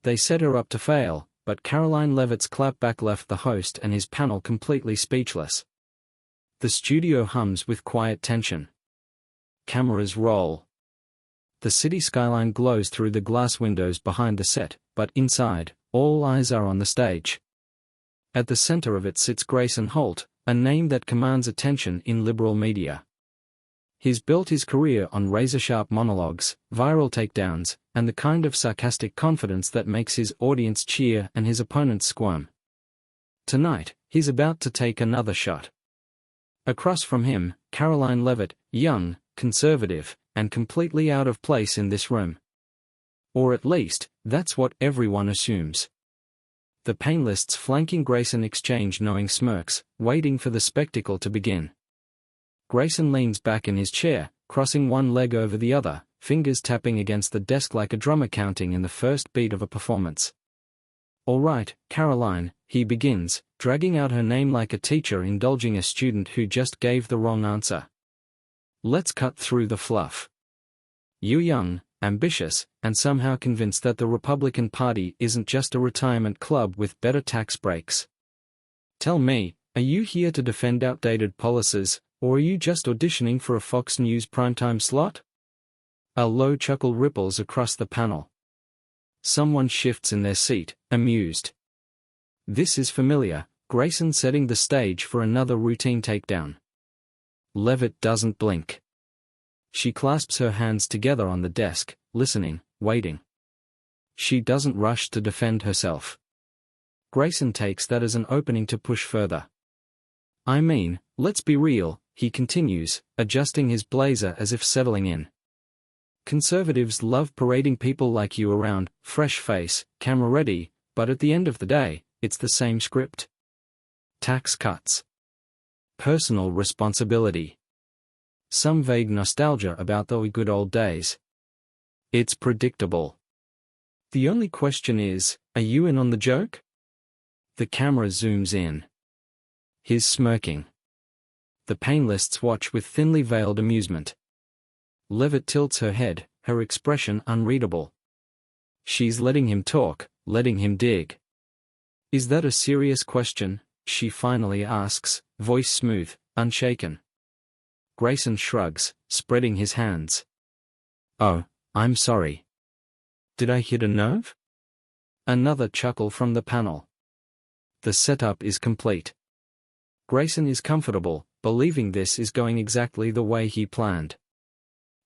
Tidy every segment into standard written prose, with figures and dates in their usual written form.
They set her up to fail, but Karoline Leavitt's clapback left the host and his panel completely speechless. The studio hums with quiet tension. Cameras roll. The city skyline glows through the glass windows behind the set, but inside, all eyes are on the stage. At the center of it sits Grayson Holt, a name that commands attention in liberal media. He's built his career on razor-sharp monologues, viral takedowns, and the kind of sarcastic confidence that makes his audience cheer and his opponents squirm. Tonight, he's about to take another shot. Across from him, Karoline Leavitt, young, conservative, and completely out of place in this room. Or at least, that's what everyone assumes. The panelists flanking Grayson exchange knowing smirks, waiting for the spectacle to begin. Grayson leans back in his chair, crossing one leg over the other, fingers tapping against the desk like a drummer counting in the first beat of a performance. "All right, Karoline," he begins, dragging out her name like a teacher indulging a student who just gave the wrong answer. "Let's cut through the fluff. You're young, ambitious, and somehow convinced that the Republican Party isn't just a retirement club with better tax breaks. Tell me, are you here to defend outdated policies, or are you just auditioning for a Fox News primetime slot?" A low chuckle ripples across the panel. Someone shifts in their seat, amused. This is familiar, Grayson setting the stage for another routine takedown. Leavitt doesn't blink. She clasps her hands together on the desk, listening, waiting. She doesn't rush to defend herself. Grayson takes that as an opening to push further. "I mean, let's be real," he continues, adjusting his blazer as if settling in. "Conservatives love parading people like you around, fresh face, camera ready, but at the end of the day, it's the same script. Tax cuts. Personal responsibility. Some vague nostalgia about the good old days. It's predictable. The only question is, are you in on the joke?" The camera zooms in. He's smirking. The panelists watch with thinly veiled amusement. Leavitt tilts her head, her expression unreadable. She's letting him talk, letting him dig. "Is that a serious question?" she finally asks, voice smooth, unshaken. Grayson shrugs, spreading his hands. "Oh, I'm sorry. Did I hit a nerve?" Another chuckle from the panel. The setup is complete. Grayson is comfortable, believing this is going exactly the way he planned.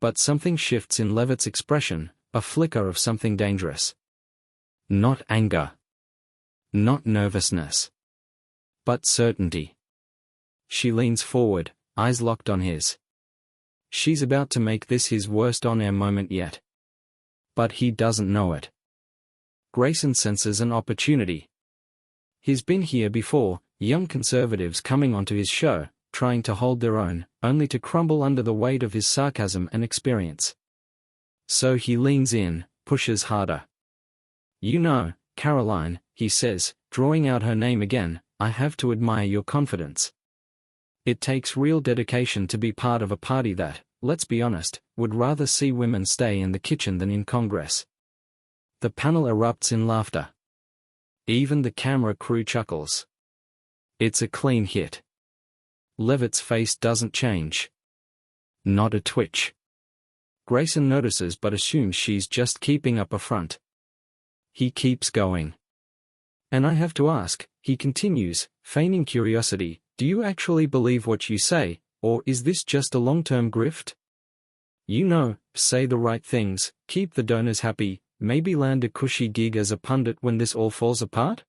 But something shifts in Leavitt's expression, a flicker of something dangerous. Not anger. Not nervousness. But certainty. She leans forward, eyes locked on his. She's about to make this his worst on-air moment yet. But he doesn't know it. Grayson senses an opportunity. He's been here before, young conservatives coming onto his show, trying to hold their own, only to crumble under the weight of his sarcasm and experience. So he leans in, pushes harder. "You know, Karoline," he says, drawing out her name again, "I have to admire your confidence. It takes real dedication to be part of a party that, let's be honest, would rather see women stay in the kitchen than in Congress." The panel erupts in laughter. Even the camera crew chuckles. It's a clean hit. Leavitt's face doesn't change. Not a twitch. Grayson notices but assumes she's just keeping up a front. He keeps going. "And I have to ask," he continues, feigning curiosity, "do you actually believe what you say, or is this just a long-term grift? You know, say the right things, keep the donors happy, maybe land a cushy gig as a pundit when this all falls apart?"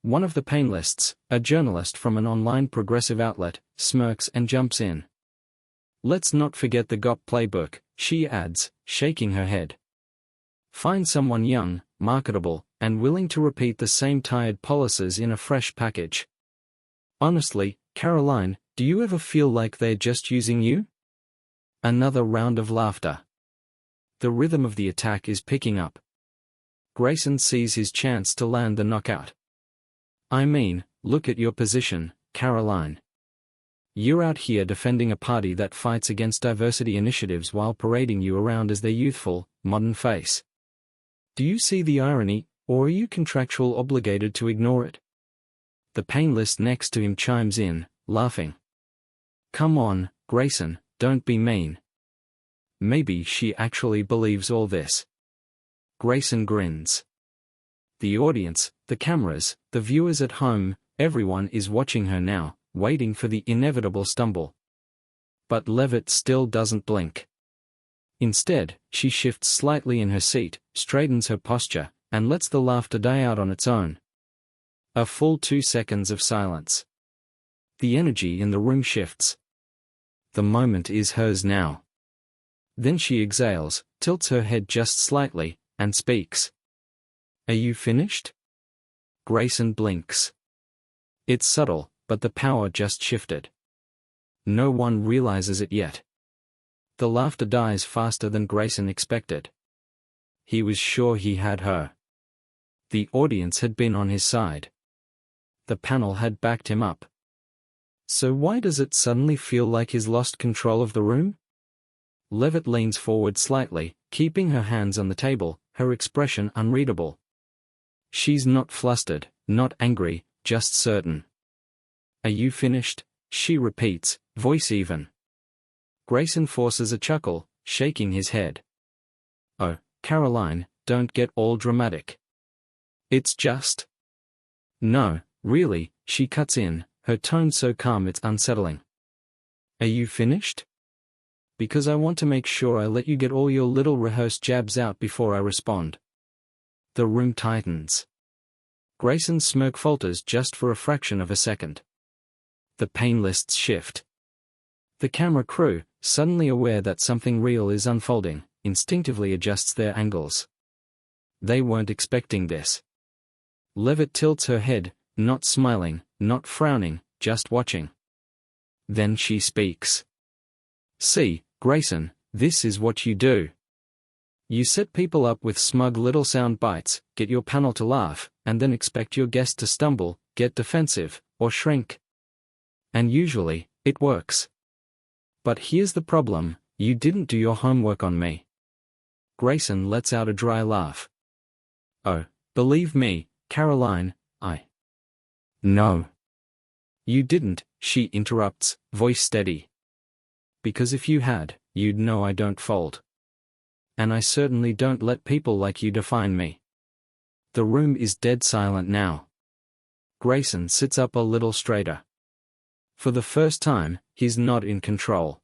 One of the panelists, a journalist from an online progressive outlet, smirks and jumps in. "Let's not forget the GOP playbook," she adds, shaking her head. "Find someone young, marketable, and willing to repeat the same tired policies in a fresh package. Honestly, Karoline, do you ever feel like they're just using you?" Another round of laughter. The rhythm of the attack is picking up. Grayson sees his chance to land the knockout. "I mean, look at your position, Karoline. You're out here defending a party that fights against diversity initiatives while parading you around as their youthful, modern face. Do you see the irony? Or are you contractual obligated to ignore it? The panelist next to him chimes in, laughing. Come on, Grayson, don't be mean. Maybe she actually believes all this. Grayson grins. The audience, the cameras, the viewers at home, everyone is watching her now, waiting for the inevitable stumble. But Leavitt still doesn't blink. Instead, she shifts slightly in her seat, straightens her posture, and lets the laughter die out on its own. A full 2 seconds of silence. The energy in the room shifts. The moment is hers now. Then she exhales, tilts her head just slightly, and speaks. Are you finished? Grayson blinks. It's subtle, but the power just shifted. No one realizes it yet. The laughter dies faster than Grayson expected. He was sure he had her. The audience had been on his side. The panel had backed him up. So why does it suddenly feel like he's lost control of the room? Leavitt leans forward slightly, keeping her hands on the table, her expression unreadable. She's not flustered, not angry, just certain. Are you finished? She repeats, voice even. Grayson forces a chuckle, shaking his head. Oh, Karoline, don't get all dramatic. It's just. No, really, she cuts in, her tone so calm it's unsettling. Are you finished? Because I want to make sure I let you get all your little rehearsed jabs out before I respond. The room tightens. Grayson's smirk falters just for a fraction of a second. The panelists shift. The camera crew, suddenly aware that something real is unfolding, instinctively adjusts their angles. They weren't expecting this. Leavitt tilts her head, not smiling, not frowning, just watching. Then she speaks. See, Grayson, this is what you do. You set people up with smug little sound bites, get your panel to laugh, and then expect your guest to stumble, get defensive, or shrink. And usually, it works. But here's the problem, you didn't do your homework on me. Grayson lets out a dry laugh. Oh, believe me, Karoline, I. No. You didn't, she interrupts, voice steady. Because if you had, you'd know I don't fold. And I certainly don't let people like you define me. The room is dead silent now. Grayson sits up a little straighter. For the first time, he's not in control.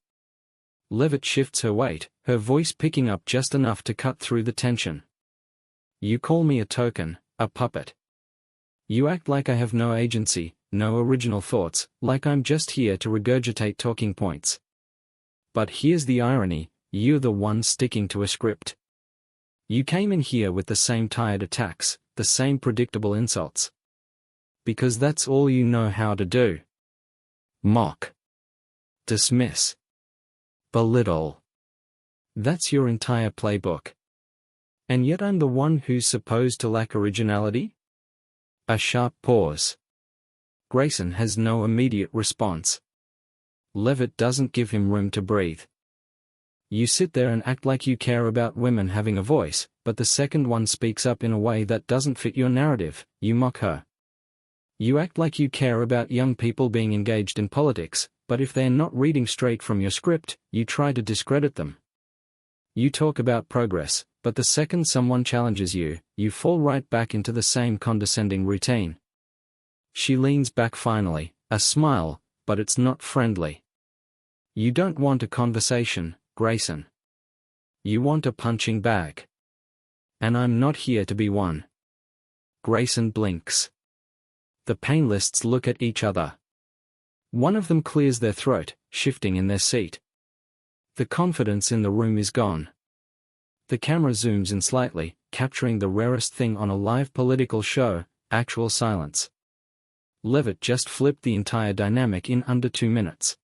Leavitt shifts her weight, her voice picking up just enough to cut through the tension. You call me a token, a puppet. You act like I have no agency, no original thoughts, like I'm just here to regurgitate talking points. But here's the irony, you're the one sticking to a script. You came in here with the same tired attacks, the same predictable insults. Because that's all you know how to do. Mock. Dismiss. Belittle. That's your entire playbook. And yet I'm the one who's supposed to lack originality? A sharp pause. Grayson has no immediate response. Leavitt doesn't give him room to breathe. You sit there and act like you care about women having a voice, but the second one speaks up in a way that doesn't fit your narrative, you mock her. You act like you care about young people being engaged in politics, but if they're not reading straight from your script, you try to discredit them. You talk about progress, but the second someone challenges you, you fall right back into the same condescending routine. She leans back finally, a smile, but it's not friendly. You don't want a conversation, Grayson. You want a punching bag. And I'm not here to be one. Grayson blinks. The panelists look at each other. One of them clears their throat, shifting in their seat. The confidence in the room is gone. The camera zooms in slightly, capturing the rarest thing on a live political show, actual silence. Leavitt just flipped the entire dynamic in under 2 minutes.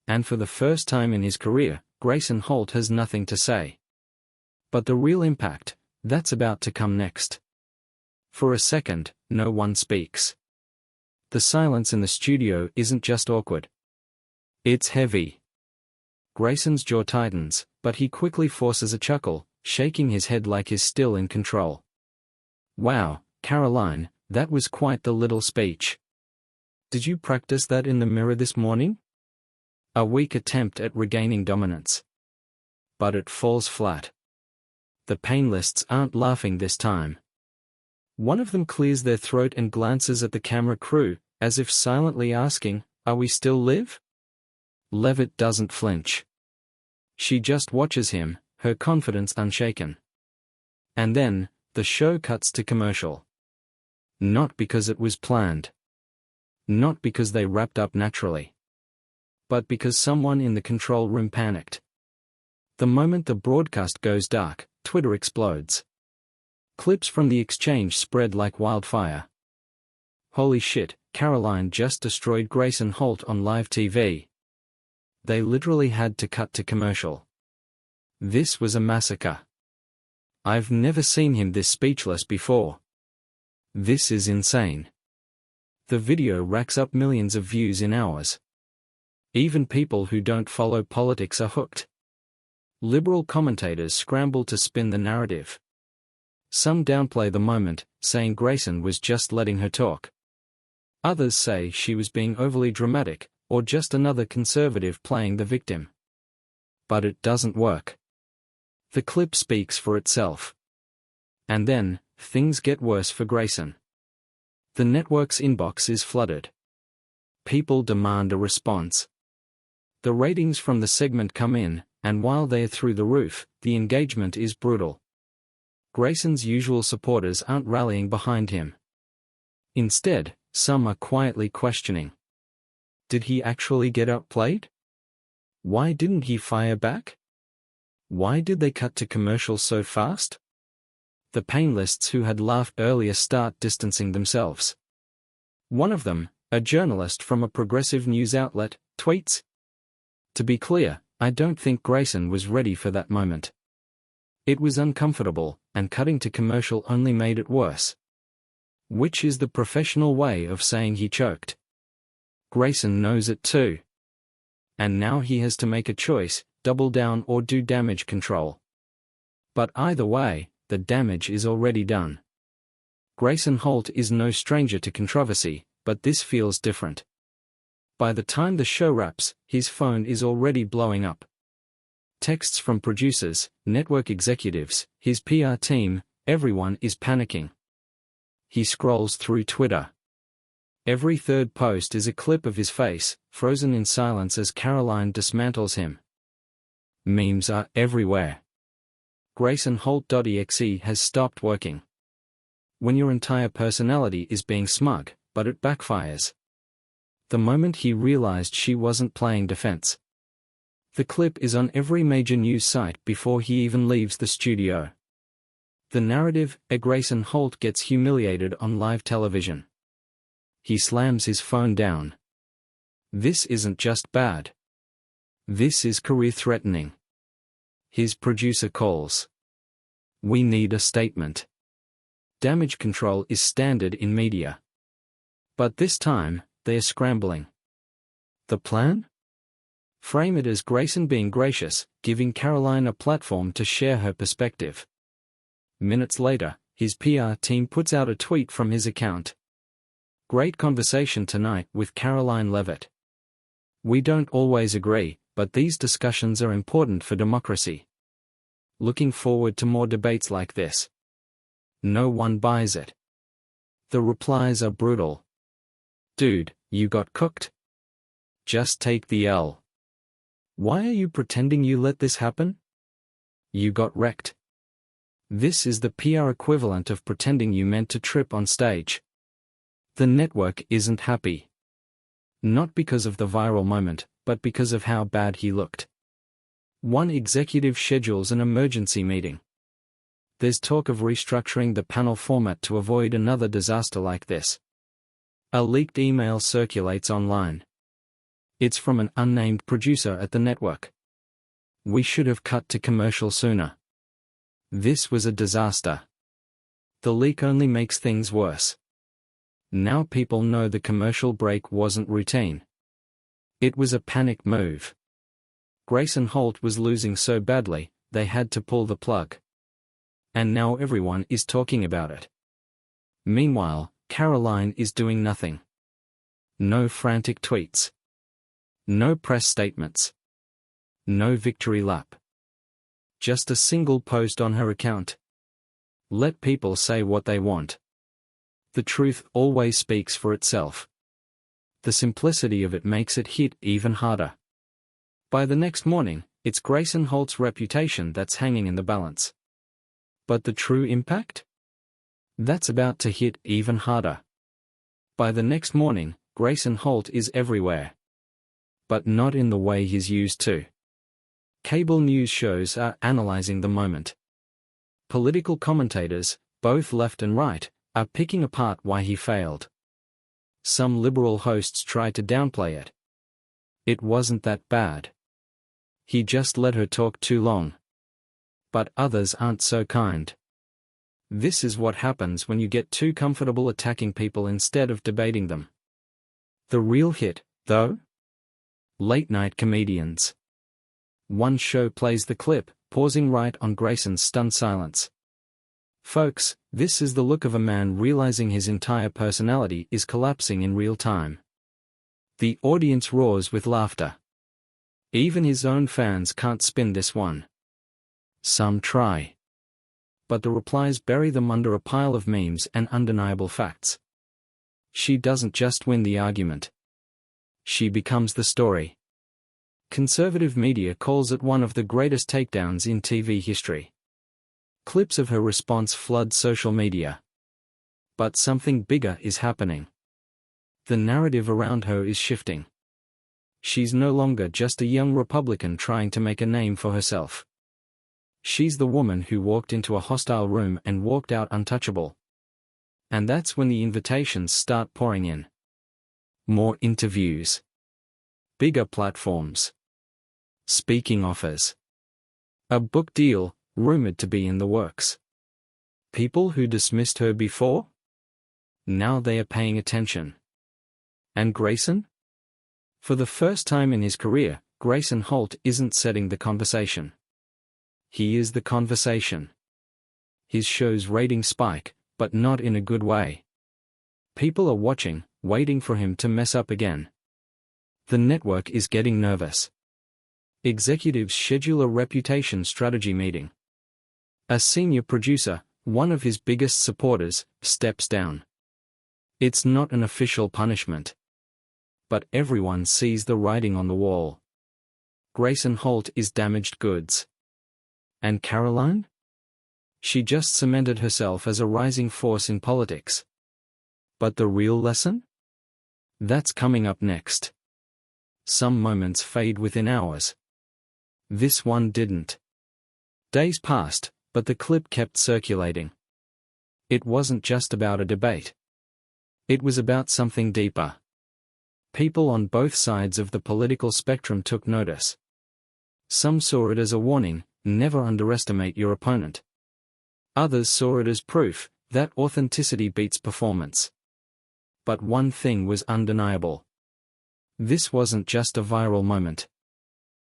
And for the first time in his career, Grayson Holt has nothing to say. But the real impact, that's about to come next. For a second, no one speaks. The silence in the studio isn't just awkward. It's heavy. Grayson's jaw tightens, but he quickly forces a chuckle, shaking his head like he's still in control. Wow, Karoline, that was quite the little speech. Did you practice that in the mirror this morning? A weak attempt at regaining dominance. But it falls flat. The panelists aren't laughing this time. One of them clears their throat and glances at the camera crew, as if silently asking, "Are we still live?" Leavitt doesn't flinch. She just watches him, her confidence unshaken. And then, the show cuts to commercial. Not because it was planned. Not because they wrapped up naturally. But because someone in the control room panicked. The moment the broadcast goes dark, Twitter explodes. Clips from the exchange spread like wildfire. Holy shit, Karoline just destroyed Grayson Holt on live TV. They literally had to cut to commercial. This was a massacre. I've never seen him this speechless before. This is insane. The video racks up millions of views in hours. Even people who don't follow politics are hooked. Liberal commentators scramble to spin the narrative. Some downplay the moment, saying Grayson was just letting her talk. Others say she was being overly dramatic, or just another conservative playing the victim. But it doesn't work. The clip speaks for itself. And then, things get worse for Grayson. The network's inbox is flooded. People demand a response. The ratings from the segment come in, and while they're through the roof, the engagement is brutal. Grayson's usual supporters aren't rallying behind him. Instead, some are quietly questioning. Did he actually get outplayed? Why didn't he fire back? Why did they cut to commercial so fast? The panelists who had laughed earlier start distancing themselves. One of them, a journalist from a progressive news outlet, tweets, "To be clear, I don't think Grayson was ready for that moment. It was uncomfortable, and cutting to commercial only made it worse." Which is the professional way of saying he choked. Grayson knows it too. And now he has to make a choice, double down or do damage control. But either way, the damage is already done. Grayson Holt is no stranger to controversy, but this feels different. By the time the show wraps, his phone is already blowing up. Texts from producers, network executives, his PR team, everyone is panicking. He scrolls through Twitter. Every third post is a clip of his face, frozen in silence as Karoline dismantles him. Memes are everywhere. GraysonHolt.exe has stopped working. When your entire personality is being smug, but it backfires. The moment he realized she wasn't playing defense. The clip is on every major news site before he even leaves the studio. The narrative, Grayson Holt gets humiliated on live television. He slams his phone down. This isn't just bad. This is career-threatening. His producer calls. "We need a statement." Damage control is standard in media. But this time, they are scrambling. The plan? Frame it as Grayson being gracious, giving Karoline a platform to share her perspective. Minutes later, his PR team puts out a tweet from his account. "Great conversation tonight with Karoline Leavitt. We don't always agree, but these discussions are important for democracy. Looking forward to more debates like this." No one buys it. The replies are brutal. "Dude, you got cooked. Just take the L. Why are you pretending you let this happen? You got wrecked." This is the PR equivalent of pretending you meant to trip on stage. The network isn't happy. Not because of the viral moment, but because of how bad he looked. One executive schedules an emergency meeting. There's talk of restructuring the panel format to avoid another disaster like this. A leaked email circulates online. It's from an unnamed producer at the network. "We should have cut to commercial sooner. This was a disaster." The leak only makes things worse. Now people know the commercial break wasn't routine. It was a panic move. Grayson Holt was losing so badly, they had to pull the plug. And now everyone is talking about it. Meanwhile, Karoline is doing nothing. No frantic tweets. No press statements. No victory lap. Just a single post on her account. Let people say what they want. The truth always speaks for itself. The simplicity of it makes it hit even harder. By the next morning, it's Grayson Holt's reputation that's hanging in the balance. But the true impact? That's about to hit even harder. By the next morning, Grayson Holt is everywhere. But not in the way he's used to. Cable news shows are analyzing the moment. Political commentators, both left and right, are picking apart why he failed. Some liberal hosts tried to downplay it. It wasn't that bad. He just let her talk too long. But others aren't so kind. This is what happens when you get too comfortable attacking people instead of debating them. The real hit, though? Late-night comedians. One show plays the clip, pausing right on Grayson's stunned silence. Folks, this is the look of a man realizing his entire personality is collapsing in real time. The audience roars with laughter. Even his own fans can't spin this one. Some try. But the replies bury them under a pile of memes and undeniable facts. She doesn't just win the argument. She becomes the story. Conservative media calls it one of the greatest takedowns in TV history. Clips of her response flood social media. But something bigger is happening. The narrative around her is shifting. She's no longer just a young Republican trying to make a name for herself. She's the woman who walked into a hostile room and walked out untouchable. And that's when the invitations start pouring in. More interviews. Bigger platforms. Speaking offers. A book deal, rumored to be in the works. People who dismissed her before? Now they are paying attention. And Grayson? For the first time in his career, Grayson Holt isn't setting the conversation. He is the conversation. His show's ratings spike, but not in a good way. People are watching, waiting for him to mess up again. The network is getting nervous. Executives schedule a reputation strategy meeting. A senior producer, one of his biggest supporters, steps down. It's not an official punishment. But everyone sees the writing on the wall. Grayson Holt is damaged goods. And Karoline? She just cemented herself as a rising force in politics. But the real lesson? That's coming up next. Some moments fade within hours. This one didn't. Days passed, but the clip kept circulating. It wasn't just about a debate. It was about something deeper. People on both sides of the political spectrum took notice. Some saw it as a warning, never underestimate your opponent. Others saw it as proof that authenticity beats performance. But one thing was undeniable. This wasn't just a viral moment.